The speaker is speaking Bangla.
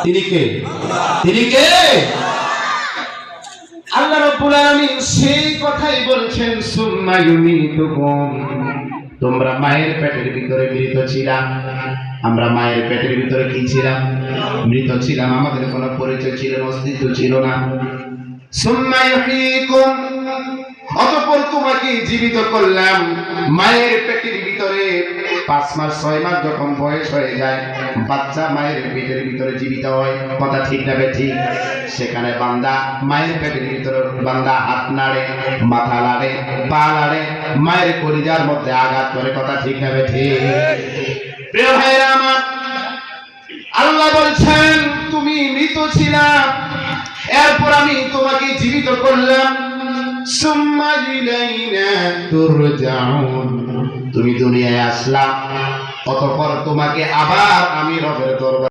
তিনি কে? তিনি কে? আল্লাহ রাব্বুল আলামিন সেই কথাই বলছেন, সুম্মা ইউমীতুকুম, তোমরা মায়ের পেটের ভিতরে মৃত ছিলা। আমরা মায়ের পেটের ভিতরে কি ছিলাম? মৃত ছিলাম। আমাদের কোনো পরিচয় ছিল না, অস্তিত্ব ছিল না। সুম্মা ইউহয়ীকুম, অতঃপর তোমাকে জীবিত করলাম। মায়ের পেটের ভিতরে 5 মাস 6 মাস যখন বয়স হয়ে যায়, বাচ্চা মায়ের পেটের ভিতরে জীবিত হয়। কথা ঠিক না ঠিক? সেখানে বান্দা মায়ের পেটের ভিতরে বান্দা হাত নাড়ে, মাথা নাড়ে, পা নাড়ে, মায়ের কলিজার মধ্যে আঘাত করে। কথা ঠিক না ঠিক? প্রিয় ভাইরা আমার, আল্লাহ বলছেন তুমি মৃত ছিলা, এরপর আমি তোমাকে জীবিত করলাম। সুম্মা ইলাইনা তুরজাউন, তুমি দুনিয়ায় আসলা, অতঃপর তোমাকে আবার আমি রবের দরবারে